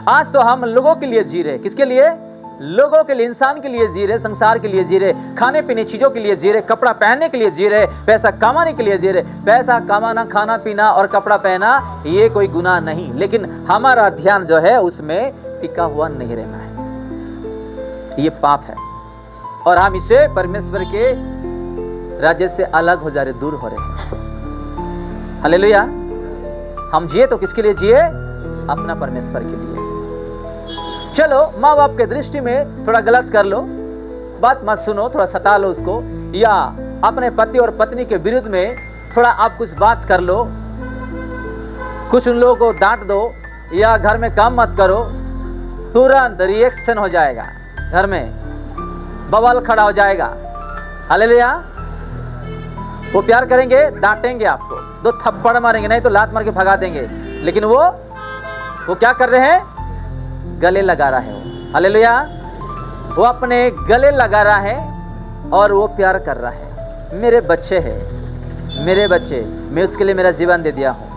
आज तो हम लोगों के लिए जी रहे। किसके लिए? लोगों के लिए, इंसान के लिए जी रहे, संसार के लिए जी रहे, खाने पीने चीजों के लिए जी रहे, कपड़ा पहनने के लिए जी रहे, पैसा कमाने के लिए जी रहे। पैसा कमाना, खाना पीना और कपड़ा पहना ये कोई गुनाह नहीं, लेकिन हमारा ध्यान जो है उसमें टिका हुआ नहीं रहना है, ये पाप है और हम इसे परमेश्वर के राज्य से अलग हो जा रहे, दूर हो रहे हैं। हालेलुया। हम जिए तो किसके लिए जिए? अपना परमेश्वर के लिए। चलो माँ बाप के दृष्टि में थोड़ा गलत कर लो, बात मत सुनो, थोड़ा सता लो उसको, या अपने पति और पत्नी के विरुद्ध में थोड़ा आप कुछ बात कर लो, कुछ उन लोगों को डांट दो या घर में काम मत करो, तुरंत रिएक्शन हो जाएगा, घर में बवाल खड़ा हो जाएगा। हालेलुया। वो प्यार करेंगे, डांटेंगे आपको, 2 थप्पड़ मारेंगे, नहीं तो लात मार के भगा देंगे, लेकिन वो क्या कर रहे हैं? गले लगा रहा है वो। हालेलुया। वो अपने गले लगा रहा है और वो प्यार कर रहा है। मेरे बच्चे हैं, मेरे बच्चे, मैं उसके लिए मेरा जीवन दे दिया हूँ,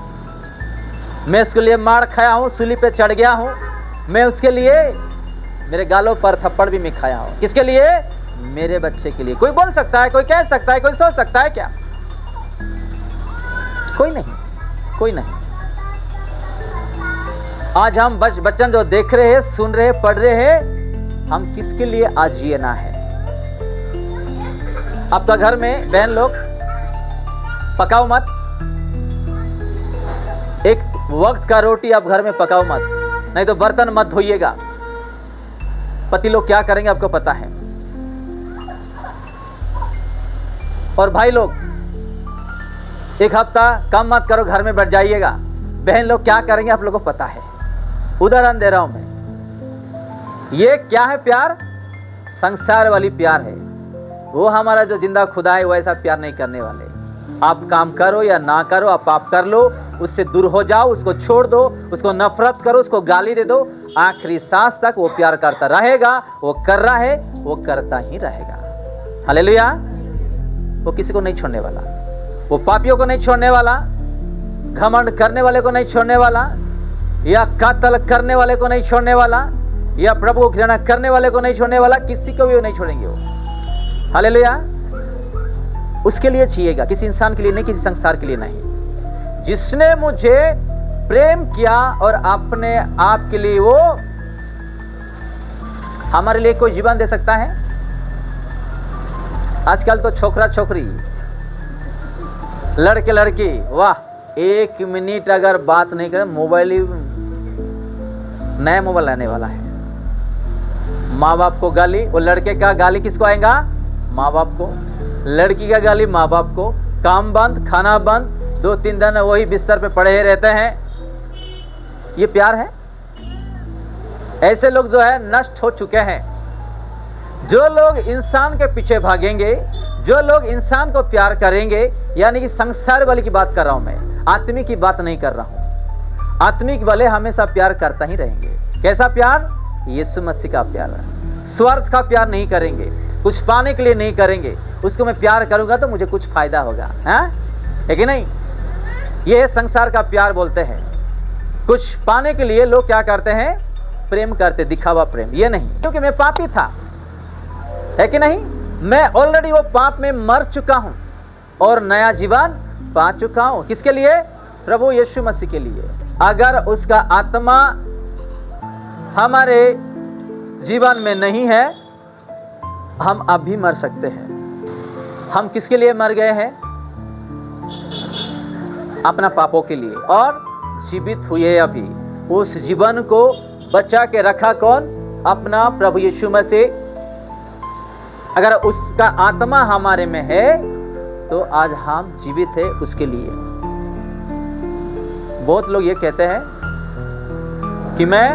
मैं उसके लिए मार खाया हूँ, सूली पे चढ़ गया हूँ, मैं उसके लिए मेरे गालों पर थप्पड़ भी मैं खाया हूँ। किसके लिए? मेरे बच्चे के लिए। कोई बोल सकता है, कोई कह सकता है, कोई सोच सकता है क्या? कोई नहीं, कोई नहीं। आज हम बच्चन जो देख रहे हैं, सुन रहे हैं, पढ़ रहे हैं, हम किसके लिए आज जीना है? आपका घर में बहन लोग पकाओ मत, एक वक्त का रोटी आप घर में पकाओ मत, नहीं तो बर्तन मत धोइएगा। पति लोग क्या करेंगे आपको पता है। और भाई लोग एक हफ्ता काम मत करो, घर में बैठ जाइएगा। बहन लोग क्या करेंगे आप लोगों को पता है। उदाहरण दे रहा हूं मैं। ये क्या है? प्यार संसार वाली प्यार है। वो हमारा जो जिंदा खुदा है वैसा प्यार नहीं करने वाले। आप काम करो या ना करो, आप पाप कर लो, उससे दूर हो जाओ, उसको छोड़ दो, उसको नफरत करो, उसको गाली दे दो, आखिरी सांस तक वो प्यार करता रहेगा। वो कर रहा है, वो करता ही रहेगा। हालेलुया। वो किसी को नहीं छोड़ने वाला, वो पापियों को नहीं छोड़ने वाला, घमंड करने वाले को नहीं छोड़ने वाला, या कत्ल करने वाले को नहीं छोड़ने वाला, या प्रभु को घृणा करने वाले को नहीं छोड़ने वाला, किसी को भी वो नहीं छोड़ेंगे वो। हालेलुया। उसके लिए जिएगा, किसी इंसान के लिए नहीं, किसी संसार के लिए नहीं। जिसने मुझे प्रेम किया और अपने आप के लिए, वो हमारे लिए कोई जीवन दे सकता है? आजकल तो छोकरा छोकरी, लड़के लड़की, वाह, 1 मिनट अगर बात नहीं करें, मोबाइल ही, नया मोबाइल लाने वाला है। माँ बाप को गाली, वो लड़के का गाली किसको आएगा? माँ बाप को। लड़की का गाली माँ बाप को। काम बंद, खाना बंद, 2-3 दिन वही बिस्तर पे पड़े रहते हैं। ये प्यार है? ऐसे लोग जो है नष्ट हो चुके हैं। जो लोग इंसान के पीछे भागेंगे, जो लोग इंसान को प्यार करेंगे, यानी कि संसार वाले की बात कर रहा हूं मैं, आत्मिक की बात नहीं कर रहा हूं। आत्मिक वाले हमेशा प्यार करता ही रहेंगे। कैसा प्यार? यीशु मसीह का प्यार। स्वार्थ का प्यार नहीं करेंगे, कुछ पाने के लिए नहीं करेंगे। उसको मैं प्यार करूंगा तो मुझे कुछ फायदा होगा, है कि नहीं? ये संसार का प्यार बोलते हैं। कुछ पाने के लिए लोग क्या करते हैं? प्रेम करते, दिखावा प्रेम। ये नहीं, क्योंकि मैं पापी था, है कि नहीं? मैं ऑलरेडी वो पाप में मर चुका हूं और नया जीवन पा चुका हूं। किसके लिए? प्रभु यीशु मसीह के लिए। अगर उसका आत्मा हमारे जीवन में नहीं है, हम अभी मर सकते हैं। हम किसके लिए मर गए हैं? अपना पापों के लिए, और जीवित हुए अभी। उस जीवन को बचा के रखा कौन? अपना प्रभु यीशु मसीह। अगर उसका आत्मा हमारे में है तो आज हम जीवित है उसके लिए। बहुत लोग ये कहते हैं कि मैं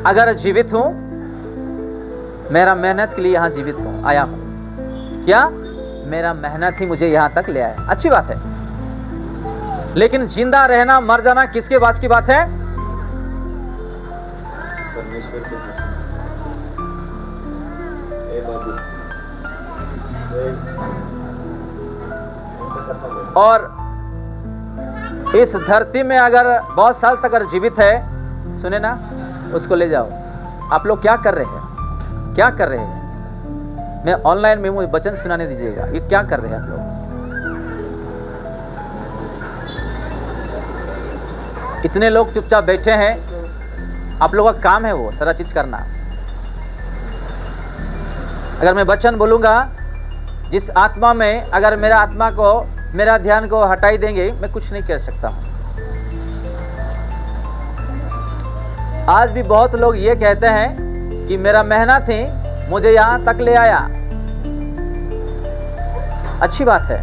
अगर जीवित हूं, मेरा मेहनत के लिए यहां जीवित हूं, आया हूं। क्या? मेरा मेहनत ही मुझे यहां तक ले आया। अच्छी बात है, लेकिन जिंदा रहना, मर जाना किसके पास की बात है? परमेश्वर के। और इस धरती में अगर बहुत साल तक अगर जीवित है, सुने ना, उसको ले जाओ। आप लोग क्या कर रहे हैं, क्या कर रहे हैं? मैं ऑनलाइन में मुझे वचन सुनाने दीजिएगा, ये क्या कर रहे हैं आप लोग? इतने लोग चुपचाप बैठे हैं, आप लोगों का काम है वो सारा चीज करना। अगर मैं वचन बोलूंगा, जिस आत्मा में अगर मेरा आत्मा को, मेरा ध्यान को हटाई देंगे, मैं कुछ नहीं कर सकता हूं। आज भी बहुत लोग ये कहते हैं कि मेरा मेहनत ही मुझे यहां तक ले आया। अच्छी बात है,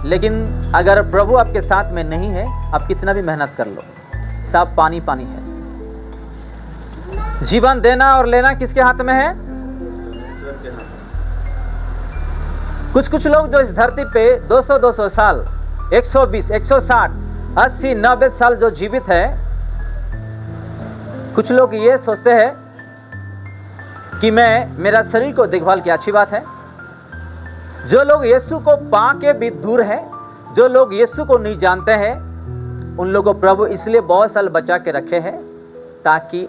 लेकिन अगर प्रभु आपके साथ में नहीं है, आप कितना भी मेहनत कर लो, सब पानी पानी है। जीवन देना और लेना किसके हाथ में है? कुछ लोग जो इस धरती पे 200 साल, 120, 160, 80, 90 साल जो जीवित है, कुछ लोग ये सोचते हैं कि मैं मेरा शरीर को देखभाल किया, अच्छी बात है। जो लोग यीशु को पाके भी दूर हैं, जो लोग यीशु को नहीं जानते हैं, उन लोगों को प्रभु इसलिए बहुत साल बचा के रखे हैं ताकि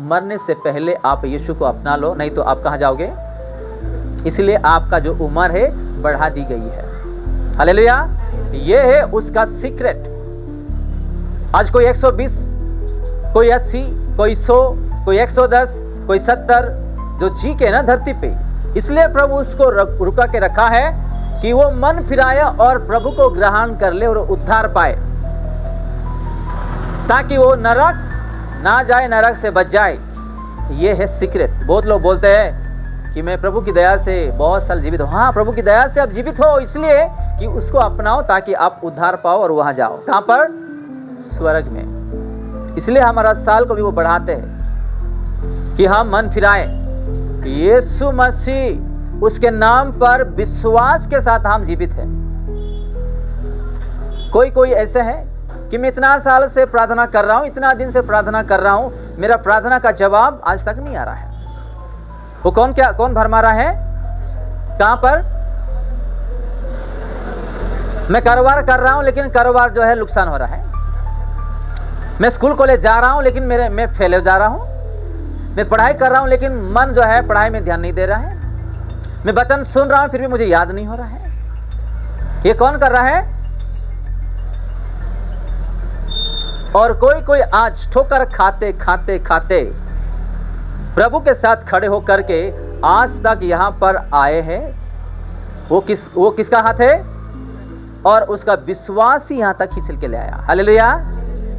मरने से पहले आप यीशु को अपना लो, नहीं तो आप कहाँ जाओगे? इसलिए आपका जो उम्र है बढ़ा दी गई है। हालेलुया, ये है उसका सीक्रेट। आज कोई 120, कोई 80, कोई 100, कोई 110, कोई 70 जो जी के ना धरती पे, इसलिए प्रभु उसको रुका के रखा है कि वो मन फिराए और प्रभु को ग्रहण कर ले और उद्धार पाए, ताकि वो नरक ना जाए, नरक से बच जाए। ये है सीक्रेट। बहुत लोग बोलते हैं कि मैं प्रभु की दया से बहुत साल जीवित हूँ। हाँ, प्रभु की दया से आप जीवित हो, इसलिए कि उसको अपनाओ ताकि आप उद्धार पाओ और वहां जाओ। कहां पर? स्वर्ग में। इसलिए हमारा साल को भी वो बढ़ाते हैं कि हम मन फिराएं, यीशु मसीह उसके नाम पर विश्वास के साथ हम जीवित हैं। कोई ऐसे हैं कि मैं इतना साल से प्रार्थना कर रहा हूं, इतना दिन से प्रार्थना कर रहा हूं, मेरा प्रार्थना का जवाब आज तक नहीं आ रहा है। वो कौन भरमा रहा है? कहां पर? मैं कारोबार कर रहा हूं, लेकिन कारोबार जो है नुकसान हो रहा है। मैं स्कूल कॉलेज जा रहा हूं, लेकिन मैं फेल हो जा रहा हूं। मैं पढ़ाई कर रहा हूं, लेकिन मन जो है पढ़ाई में ध्यान नहीं दे रहा है। मैं वचन सुन रहा हूं, फिर भी मुझे याद नहीं हो रहा है। ये कौन कर रहा है? और कोई आज ठोकर खाते खाते खाते प्रभु के साथ खड़े होकर के आज तक यहां पर आए हैं। वो किसका हाथ है? और उसका विश्वास ही यहां तक खींच के ले आया। हालेलुया।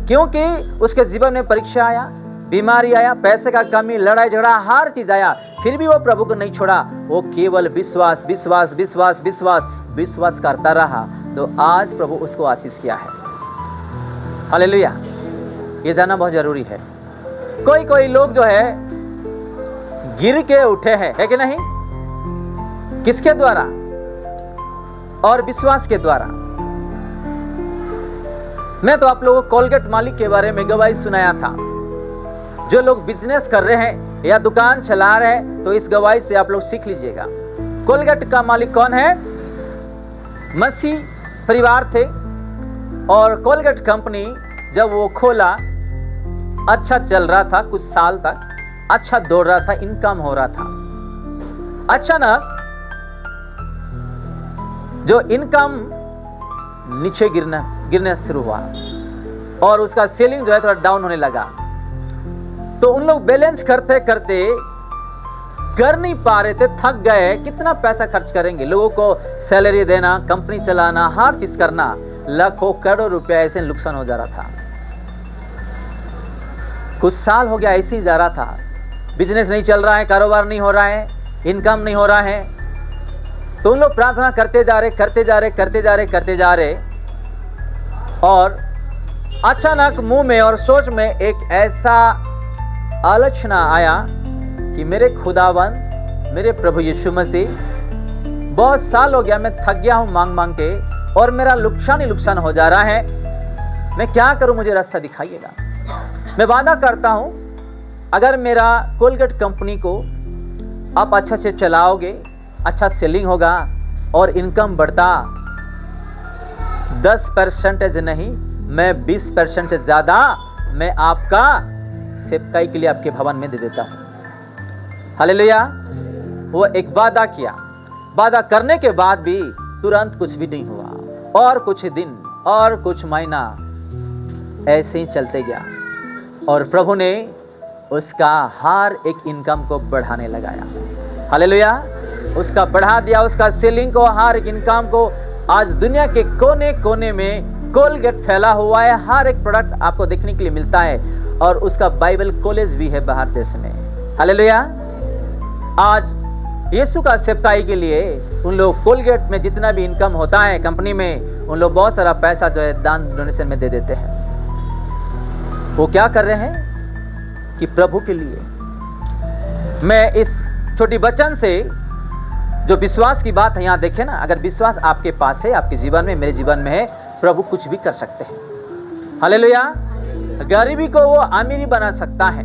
क्योंकि उसके जीवन में परीक्षा आया, बीमारी आया, पैसे का कमी, लड़ाई झगड़ा, हर चीज आया, फिर भी वो प्रभु को नहीं छोड़ा। वो केवल विश्वास विश्वास विश्वास विश्वास विश्वास करता रहा, तो आज प्रभु उसको आशीष किया है। हालेलुया। ये जानना बहुत जरूरी है। कोई लोग जो है गिर के उठे हैं, है कि नहीं? किसके द्वारा? और विश्वास के द्वारा। मैं तो आप लोगों को कोलगेट मालिक के बारे में गवाही सुनाया था। जो लोग बिजनेस कर रहे हैं या दुकान चला रहे हैं, तो इस गवाही से आप लोग सीख लीजिएगा। कोलगेट का मालिक कौन है? मसीह परिवार थे। और कोलगेट कंपनी जब वो खोला, अच्छा चल रहा था, कुछ साल तक अच्छा दौड़ रहा था, इनकम हो रहा था। अचानक जो इनकम नीचे गिरना शुरू हुआ और उसका सेलिंग जो है थोड़ा डाउन होने लगा। तो उन लोग बैलेंस करते करते कर नहीं पा रहे थे, थक गए। कितना पैसा खर्च करेंगे? लोगों को सैलरी देना, कंपनी चलाना, हर चीज करना, लाखों करोड़ रुपया ऐसे नुकसान हो जा रहा था। कुछ साल हो गया ऐसे ही जा रहा था। बिजनेस नहीं चल रहा है, कारोबार नहीं हो रहा है, इनकम नहीं हो रहा है। तो उन लोग प्रार्थना करते जा रहे और अचानक मुंह में और सोच में एक ऐसा आलोचना आया कि मेरे खुदावन, मेरे प्रभु यीशु मसीह, बहुत साल हो गया मैं थक गया हूं मांग मांग के और मेरा नुकसान ही नुकसान हो जा रहा है। मैं क्या करूं? मुझे रास्ता दिखाइएगा। मैं वादा करता हूं, अगर मेरा कोलगेट कंपनी को आप अच्छा से चलाओगे, अच्छा सेलिंग होगा और इनकम बढ़ता, 10% नहीं, मैं 20% से ज़्यादा मैं आपका सेवकाई के लिए आपके भवन में दे देता हूँ। हालेलुया। वो एक वादा किया, वादा करने के बाद भी तुरंत कुछ भी नहीं हुआ, और कुछ दिन और कुछ महीना ऐसे ही चलते गया, और प्रभु ने उसका हर एक इनकम को बढ़ाने लगाया। हालेलुया। उसका बढ़ा दिया, उसका सेलिंग को, हर एक इनकम को। आज दुनिया के कोने कोने में कोलगेट फैला हुआ है, हर एक प्रोडक्ट आपको देखने के लिए मिलता है, और उसका बाइबल कॉलेज भी है बाहर देश में। हालेलुया। आज यीशु का सेवकाई के लिए उन लोग कोलगेट में जितना भी इनकम होता है कंपनी में, उन लोग बहुत सारा पैसा जो है दान डोनेशन में दे देते हैं। वो क्या कर रहे हैं कि प्रभु के लिए। मैं इस छोटी वचन से जो विश्वास की बात है यहाँ देखें ना, अगर विश्वास आपके पास है, आपके जीवन में, मेरे जीवन में है, प्रभु कुछ भी कर सकते हैं। हालेलुया। गरीबी को वो अमीरी बना सकता है।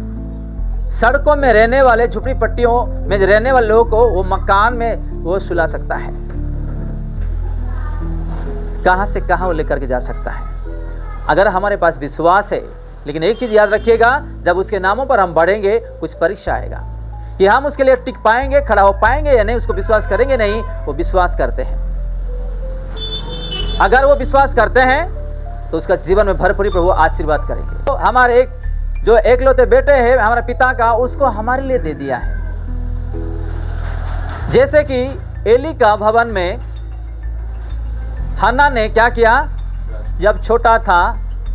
सड़कों में रहने वाले, झुपड़ी पट्टियों में रहने वाले लोगों को वो मकान में वो सुला सकता है। कहां से कहां वो लेकर के जा सकता है, अगर हमारे पास विश्वास है। लेकिन एक चीज याद रखिएगा, जब उसके नामों पर हम बढ़ेंगे, कुछ परीक्षा आएगा कि हम उसके लिए टिक पाएंगे, खड़ा हो पाएंगे या नहीं, उसको विश्वास करेंगे नहीं। वो विश्वास करते हैं, अगर वो विश्वास करते हैं तो उसका जीवन में भरपूरी पर वो आशीर्वाद करेंगे। तो हमारे एक जो एकलौते बेटे हैं हमारे पिता का, उसको हमारे लिए दे दिया है। जैसे कि एली का भवन में हन्ना ने क्या किया, जब छोटा था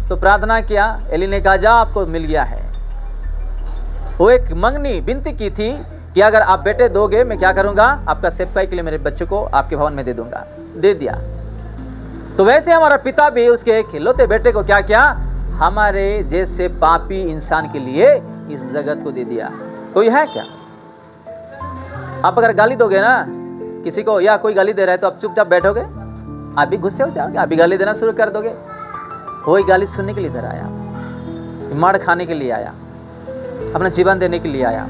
तो प्रार्थना किया, एली ने कहा जा आपको मिल गया है। वो एक मंगनी विनती की थी कि अगर आप बेटे दोगे, मैं क्या करूंगा, आपका सेवकाई के लिए मेरे बच्चों को आपके भवन में दे दूंगा। दे दिया। तो वैसे हमारा पिता भी उसके एक इकलौते बेटे को क्या किया, हमारे जैसे पापी इंसान के लिए इस जगत को दे दिया। कोई है क्या? आप अगर गाली दोगे ना किसी को, या कोई गाली दे रहा है तो आप चुपचाप बैठोगे? आप भी गुस्से हो जाओगे, आप भी गाली देना शुरू कर दोगे। वही गाली सुनने के लिए इधर आया, मार खाने के लिए आया, अपना जीवन देने के लिए आया।